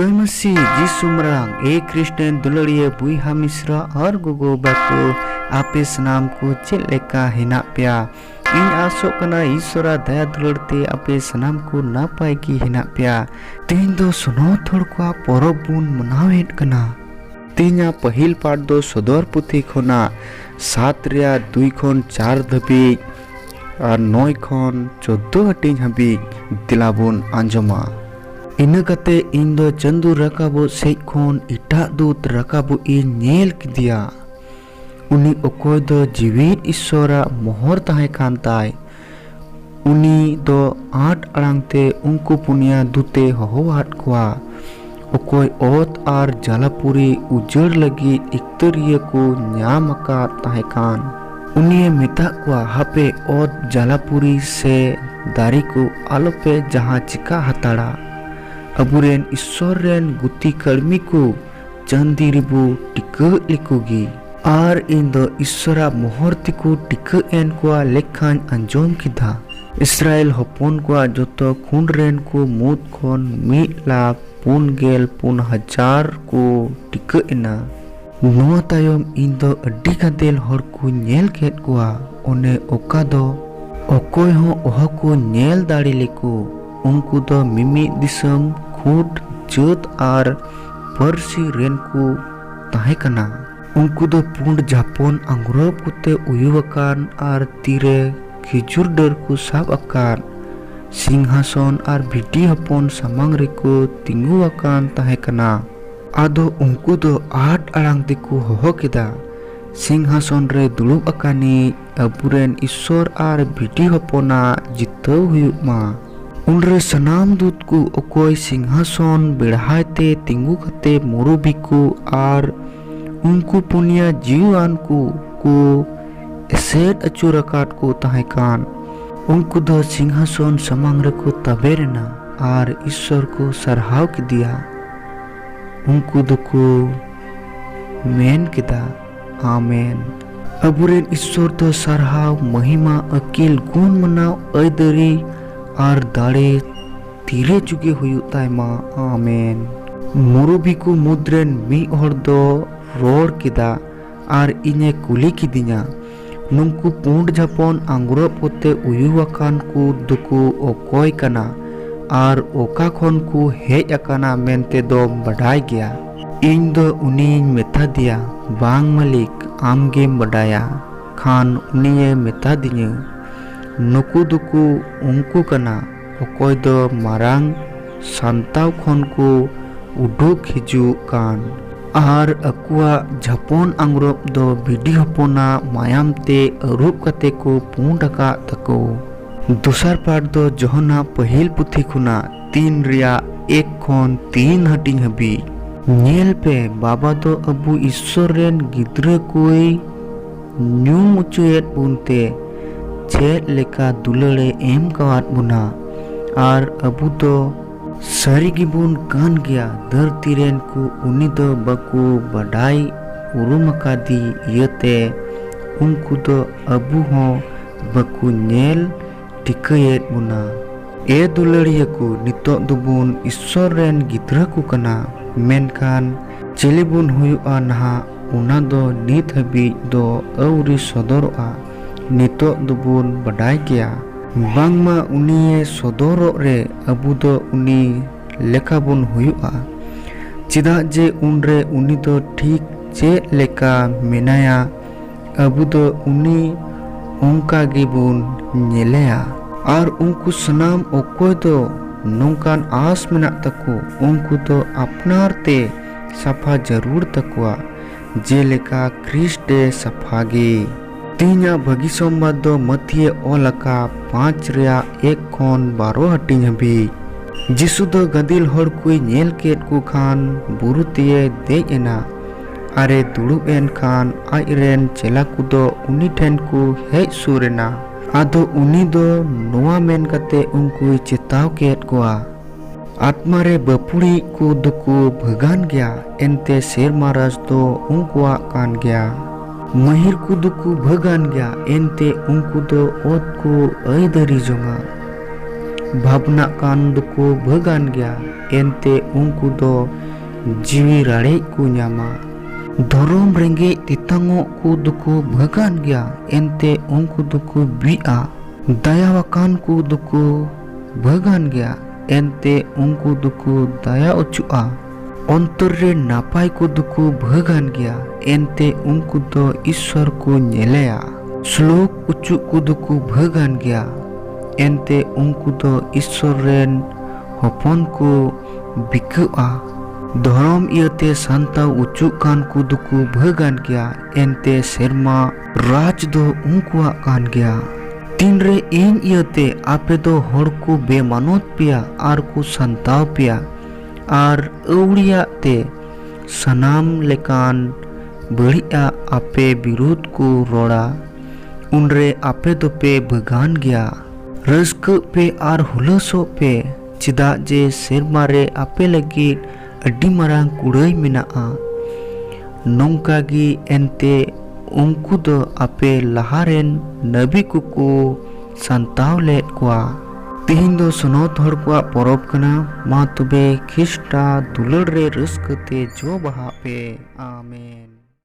जय मसीह जीसु मरांग ए क्रिस्टियन दुलड़िया बुईहा मिश्रा और गोगो बाको आपे सनाम को चेक लेका हिना पेया इन आसोक कना ईश्वरा दया दुलड़ते आपे सनाम को नापाय की हिना पेया तीन दो सुनो थोड़ को परब बुन मनावेट कना तीना पहिल पाठ दो सदर पुथी खोना 7 रेया 2 खन 4 धबी और 9 खन 14 हटिंग हबी दिलाबुन आंजमा इन कते इन दो चंदू रकाबो सेज खन इटा दूत रकाबो इन नेल किदिया उनी ओकोय दो जीवित ईश्वरा मोहर ताहे कान ताय उनी दो 8 अड़ांगते उनको पुनिया दूते होवाट कोआ ओकोय ओत आर जलापुरी उजड़ लगी इक्तरिय को न्यामका ताहे कान उनी मेता कोआ हापे ओत जलापुरी से दारी को आलोपे जहां चिका हताड़ा अबुरेन ईश्वर रेन गुती कर्मी को चंदी रिबु टिक लिकोगी आर इन दो ईश्वरा मोहरती को टिक एन को लेखान अंजोम किधा इस्राएल हपन को जोतो खून रेन को मुद खन 1,4,000 को टिक एना नोआ तायम इन दो अड्डी गादेल हर को नेल केट को ओने ओका दो ओकोय हो ओह को नेल दाड़ी लेको उनको दो मिमी दिसम खुद जत आर परसी रेन को ताहे कना उनको दो पुंड जापोन अंग्रोब कुते उयुवकान आर तीरे खिजुर डर को साब अकान सिंहासन आर भिटी हपन सामांग रेको तिंगुवाकान ताहे कना आदो उनको दो 8 अड़ांग दिको होहो किदा सिंहासन रे दुलुब अकानी अबुरेन ईश्वर आर भिटी हपना जितौ हुयुमा उनरे सनाम दूत को ओकोय सिंहासन बेढ़ाते तिंगु कते मोरुबिकु आर उनको पुनिया जीवान को एसेट अचुरकाट को ताहेकान उनको दो सिंहासन समांग को तबेरना आर ईश्वर को सरहाव की दिया उनको दुको मेन किदा आमेन अबुरेन ईश्वर तो सरहाव महिमा अकिल गुण मनाव ऐदरी आर दाड़े तीरे जुगे हुयुताय मा आमेन मुरुबी को मुद्रेन मी हर दो रोड किदा आर इने कुली किदिया नुंकु पुंड जापन आंगुरब कोते उयुवाकान को दुकु ओकोय कना आर ओका खन को हेज अकाना मेनते दो बडाय गया इन दो उनी मेथा दिया बांग मालिक आमगे बडाया खान उनी मेथा दिया नुकु दुकु उनको कना ओकोय दो मारांग सांताव खन को उडुक हिजु कान आर अकुआ झपोन आंग्रोब दो बिडी हपोना मायाम ते अरूप कते को पुंडका तको दूसर पाठ दो जोहना पहिल पुथी खुना 3 रिया 1 खन 3 हटिंग हबी नेल पे बाबा दो अबु ईश्वर रेन गिद्र कोई न्यूम उचुएट बुनते चेक लेका दुलड़े एम कवाट बुना आर अबु दो सारी गिबुन कान गया धरती रेन को उनी दो बकु बडाई उरुमका दी यते उनको दो अबु हो बकु नेल टिकयेत बुना ए दुलड़िया को नितो दुबुन ईश्वर रेन गिद्रा को कना मेनखान चेलिबुन हुयुआ नहा उना दो नित हबी दो अउरी सदरआ नितो दुबुन बडाय गया बांगमा उनी सदरो रे अबु दो उनी लेखा बुन हुयुआ चिदा जे उनरे उनी दो ठीक चे लेका मेनाया अबु दो उनी उनका गिबुन नेलेया और उनको सनाम ओकोय दो नौकान आस मेना तको उनको तो अपनार ते सफा जरूर तकवा जे लेका क्रिस्टे सफागे तीना भगी सोमवार दो मथिये ओलका 5 रेया 1 खन 12 हटिंग हबी जिसु दो गदिल हर कोई नेल केट को खान बुरुतिये देज एना अरे दुड़ुब एन खान आइरेन चेला कुदो उनी ठेन को हेज सुरेना आदो उनी दो नोआ मेन कते उनको चेताव केट कोआ आत्मा रे बपुड़ी को दुको भगान गया एनते शेरमाराज दो उनको कान गया महिर को दुकु भगान गया एनते उनको दो ओत को ऐदरी जोंगा भावना कान दुको भगान गया एनते उनको दो जीवी राड़े को न्यामा धोरोम रेंगे तितंगो को दुको भगान गया एनते उनको दुको बिआ दयावाकान को दुको भगान गया एनते उनको दुको दया उचुआ अंतर रे नापाय को दुको भगान गया एनते उनको दो ईश्वर को नेलेया श्लोक उचु को दुको भगान गया एनते उनको दो ईश्वर रेन हपन को बिकआ धर्म इयते संता उचु कान को दुको भगान गया एनते सेरमा राज दो उनको कान गया तीन रे इन इयते आपे दो हर को बेमानत पिया आर को संताव पिया आर अवड़िया ते सनाम लेकान बड़िया आपे विरोध को रोड़ा उनरे आपे दो पे भगान गया रस्क पे आर हुलसो पे चिदा जे सेरमा रे आपे लगी अड्डी मरांग कुड़ाई मेनाआ नोंकागी एनते उनको दो आपे लहारेन नबी को संताव लेट कुआ तिहिन दो सनोत हर कुआ परब कना मा तुबे खिस्टा दुलड़ रे रस्कते जो बहा पे आमेन।